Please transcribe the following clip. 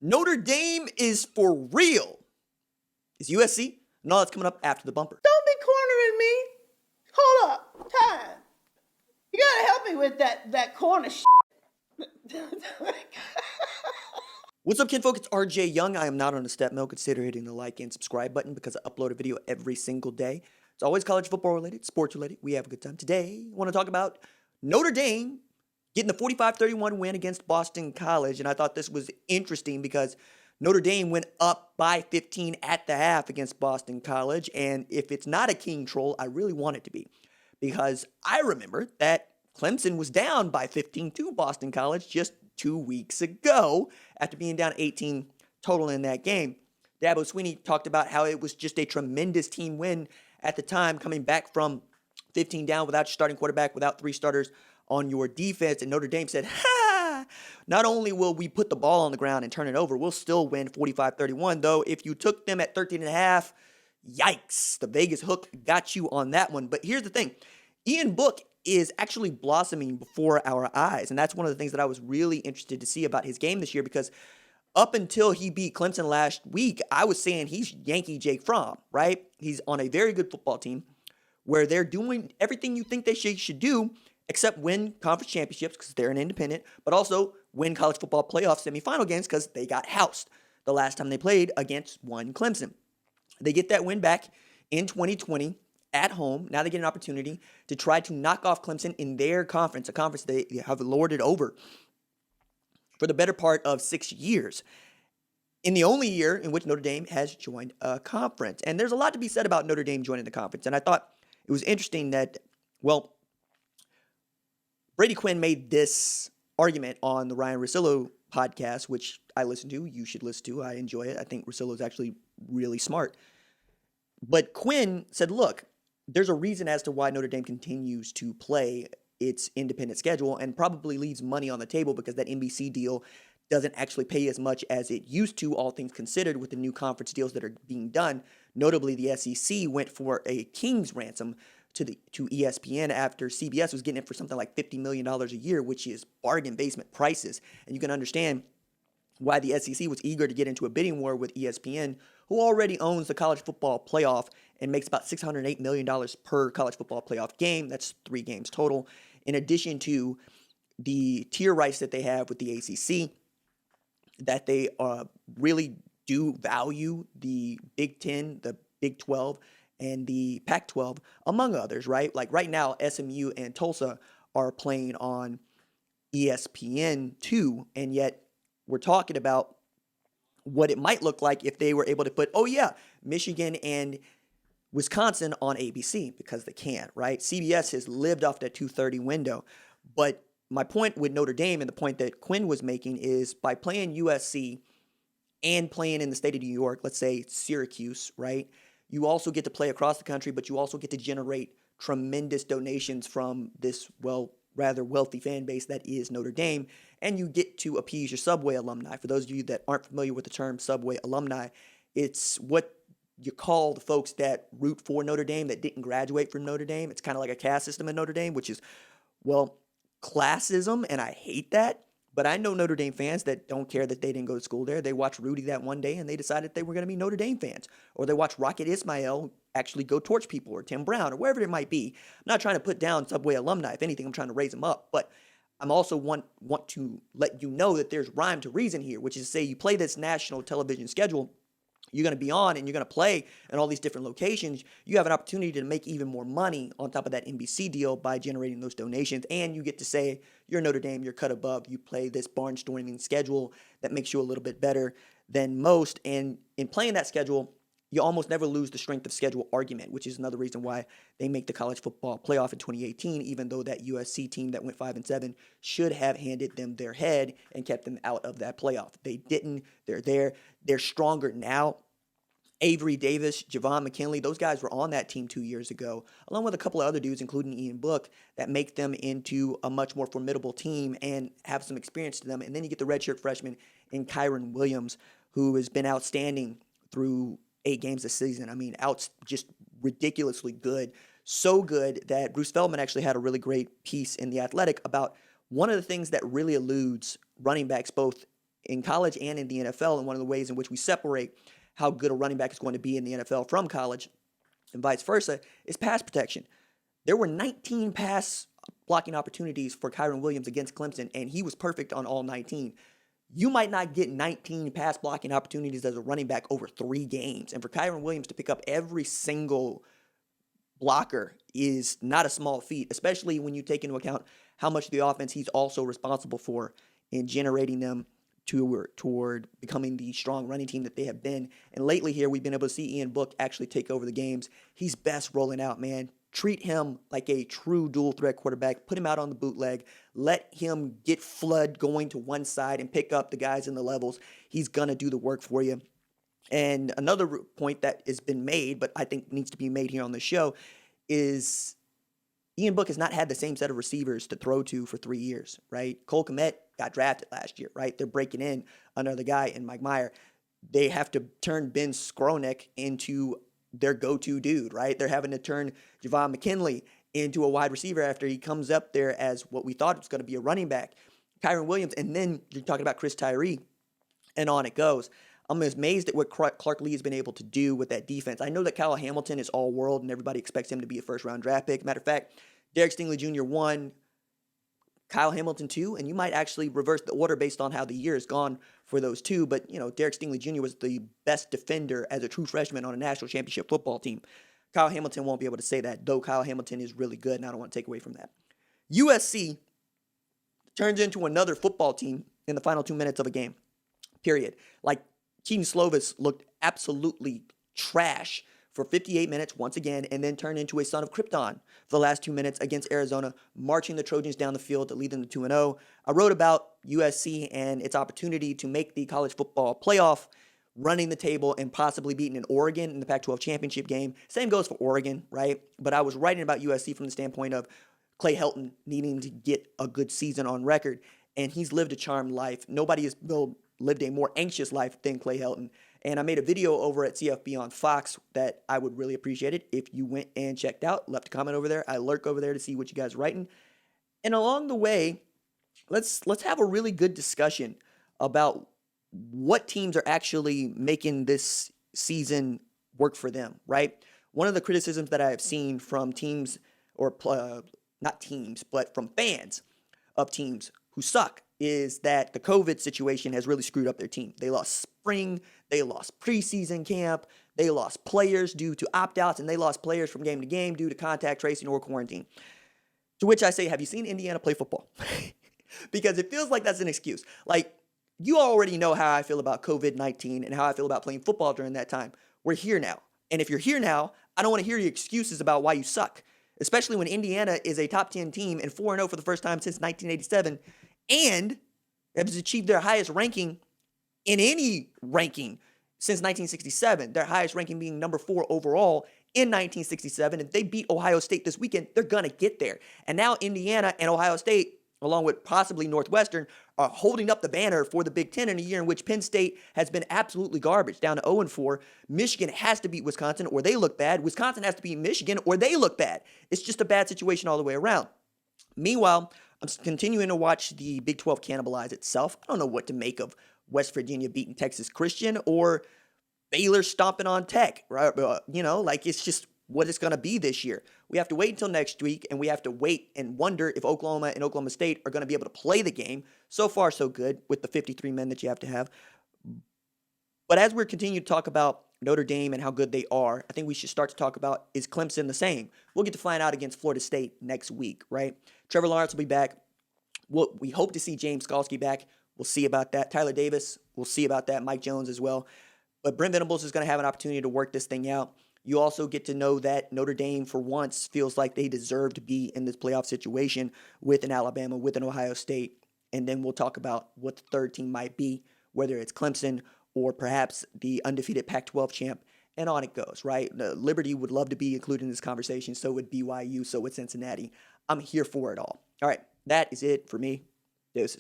Notre Dame is for real. Is USC? And all that's coming up after the bumper. Don't be cornering me. Hold up. Time. You gotta help me with that corner shit. What's up, kinfolk? It's RJ Young. I am not on a step mill. Consider hitting the like and subscribe button because I upload a video every single day. It's always college football related, sports related. We have a good time. Today, I want to talk about Notre Dame getting the 45-31 win against Boston College. And I thought this was interesting because Notre Dame went up by 15 at the half against Boston College. And if it's not a king troll, I really want it to be. Because I remember that Clemson was down by 15 to Boston College just 2 weeks ago after being down 18 total in that game. Dabo Swinney talked about how it was just a tremendous team win at the time, coming back from 15 down without your starting quarterback, without three starters on your defense. And Notre Dame said, not only will we put the ball on the ground and turn it over, we'll still win 45-31. Though if you took them at 13.5, yikes, the Vegas hook got you on that one. But here's the thing. Ian Book is actually blossoming before our eyes. And that's one of the things that I was really interested to see about his game this year, because up until he beat Clemson last week, I was saying he's Yankee Jake Fromm, right? He's on a very good football team where they're doing everything you think they should do, except win conference championships because they're an independent, but also win college football playoff semifinal games because they got housed the last time they played against one Clemson. They get that win back in 2020 at home. Now they get an opportunity to try to knock off Clemson in their conference, a conference they have lorded over for the better part of 6 years, in the only year in which Notre Dame has joined a conference. And there's a lot to be said about Notre Dame joining the conference. And I thought it was interesting that, well, Brady Quinn made this argument on the Ryan Russillo podcast, which I listen to. You should listen to. I enjoy it. I think Russillo is actually really smart. But Quinn said, look, there's a reason as to why Notre Dame continues to play its independent schedule and probably leaves money on the table because that NBC deal doesn't actually pay as much as it used to, all things considered, with the new conference deals that are being done. Notably, the SEC went for a king's ransom to ESPN after CBS was getting it for something like $50 million a year, which is bargain basement prices. And you can understand why the SEC was eager to get into a bidding war with ESPN, who already owns the college football playoff and makes about $608 million per college football playoff game. That's 3 games total. In addition to the tier rights that they have with the ACC, that they really do value the Big 10, the Big 12, and the Pac-12, among others, right? Like right now, SMU and Tulsa are playing on ESPN2, and yet we're talking about what it might look like if they were able to put, Michigan and Wisconsin on ABC, because they can't, right? CBS has lived off that 2:30 window. But my point with Notre Dame, and the point that Quinn was making, is by playing USC and playing in the state of New York, let's say Syracuse, right? You also get to play across the country, but you also get to generate tremendous donations from this, rather wealthy fan base that is Notre Dame. And you get to appease your Subway alumni. For those of you that aren't familiar with the term Subway alumni, it's what you call the folks that root for Notre Dame that didn't graduate from Notre Dame. It's kind of like a caste system in Notre Dame, which is, classism, and I hate that. But I know Notre Dame fans that don't care that they didn't go to school there. They watched Rudy that one day, and they decided they were going to be Notre Dame fans. Or they watched Rocket Ismail actually go torch people, or Tim Brown, or wherever it might be. I'm not trying to put down Subway alumni. If anything, I'm trying to raise them up. But I'm also want to let you know that there's rhyme to reason here, which is to say you play this national television schedule, you're going to be on and you're going to play in all these different locations. You have an opportunity to make even more money on top of that NBC deal by generating those donations. And you get to say, you're Notre Dame, you're cut above. You play this barnstorming schedule that makes you a little bit better than most. And in playing that schedule, you almost never lose the strength of schedule argument, which is another reason why they make the college football playoff in 2018, even though that USC team that went 5-7 should have handed them their head and kept them out of that playoff. They didn't. They're there. They're stronger now. Avery Davis, Javon McKinley, those guys were on that team 2 years ago, along with a couple of other dudes, including Ian Book, that make them into a much more formidable team and have some experience to them. And then you get the redshirt freshman in Kyron Williams, who has been outstanding through 8 games this season. I mean, just ridiculously good. So good that Bruce Feldman actually had a really great piece in The Athletic about one of the things that really eludes running backs both in college and in the NFL. And one of the ways in which we separate how good a running back is going to be in the NFL from college and vice versa is pass protection. There were 19 pass blocking opportunities for Kyren Williams against Clemson, and he was perfect on all 19. You might not get 19 pass blocking opportunities as a running back over 3 games. And for Kyren Williams to pick up every single blocker is not a small feat, especially when you take into account how much of the offense he's also responsible for in generating them toward becoming the strong running team that they have been. And lately here, we've been able to see Ian Book actually take over the games. He's best rolling out, man. Treat him like a true dual threat quarterback. Put him out on the bootleg. Let him get flood going to one side and pick up the guys in the levels. He's going to do the work for you. And another point that has been made, but I think needs to be made here on the show, is Ian Book has not had the same set of receivers to throw to for 3 years, right? Cole Kmet got drafted last year, right? They're breaking in another guy in Mike Meyer. They have to turn Ben Skronik into their go-to dude, right? They're having to turn Javon McKinley into a wide receiver after he comes up there as what we thought was going to be a running back. Kyren Williams, and then you're talking about Chris Tyree, and on it goes. I'm amazed at what Clark Lee has been able to do with that defense. I know that Kyle Hamilton is all world and everybody expects him to be a first-round draft pick. Matter of fact, Derek Stingley Jr. 1, Kyle Hamilton 2, and you might actually reverse the order based on how the year has gone for those two. But, Derek Stingley Jr. was the best defender as a true freshman on a national championship football team. Kyle Hamilton won't be able to say that, though Kyle Hamilton is really good, and I don't want to take away from that. USC turns into another football team in the final 2 minutes of a game, period. Like, Keaton Slovis looked absolutely trash for 58 minutes once again, and then turned into a son of Krypton for the last 2 minutes against Arizona, marching the Trojans down the field to lead them to 2-0. I wrote about USC and its opportunity to make the college football playoff, running the table and possibly beating an Oregon in the Pac-12 championship game. Same goes for Oregon, right? But I was writing about USC from the standpoint of Clay Helton needing to get a good season on record, and he's lived a charmed life. Nobody has lived a more anxious life than Clay Helton. And I made a video over at CFB on Fox that I would really appreciate it if you went and checked out, left a comment over there. I lurk over there to see what you guys are writing. And along the way, let's have a really good discussion about what teams are actually making this season work for them, right? One of the criticisms that I have seen from teams, or not teams, but from fans of teams who suck, is that the COVID situation has really screwed up their team. They lost spring, they lost preseason camp, they lost players due to opt-outs, and they lost players from game to game due to contact tracing or quarantine. To which I say, have you seen Indiana play football? Because it feels like that's an excuse. Like, you already know how I feel about COVID-19 and how I feel about playing football during that time. We're here now. And if you're here now, I don't want to hear your excuses about why you suck, especially when Indiana is a top 10 team and 4-0 for the first time since 1987, and has achieved their highest ranking in any ranking since 1967, their highest ranking being number 4 overall in 1967. If they beat Ohio State this weekend, they're going to get there. And now Indiana and Ohio State, along with possibly Northwestern, are holding up the banner for the Big Ten in a year in which Penn State has been absolutely garbage, down to 0-4. Michigan has to beat Wisconsin or they look bad. Wisconsin has to beat Michigan or they look bad. It's just a bad situation all the way around. Meanwhile, I'm continuing to watch the Big 12 cannibalize itself. I don't know what to make of West Virginia beating Texas Christian or Baylor stomping on Tech, right? It's just what it's going to be this year. We have to wait until next week, and we have to wait and wonder if Oklahoma and Oklahoma State are going to be able to play the game. So far, so good with the 53 men that you have to have. But as we're continuing to talk about Notre Dame and how good they are, I think we should start to talk about, is Clemson the same? We'll get to find out against Florida State next week, right? Trevor Lawrence will be back. We hope to see James Skalski back. We'll see about that. Tyler Davis, we'll see about that. Mike Jones as well. But Brent Venables is going to have an opportunity to work this thing out. You also get to know that Notre Dame, for once, feels like they deserve to be in this playoff situation with an Alabama, with an Ohio State. And then we'll talk about what the third team might be, whether it's Clemson or perhaps the undefeated Pac-12 champ. And on it goes, right? Liberty would love to be included in this conversation. So would BYU, so would Cincinnati. I'm here for it all. All right, that is it for me. Deuces.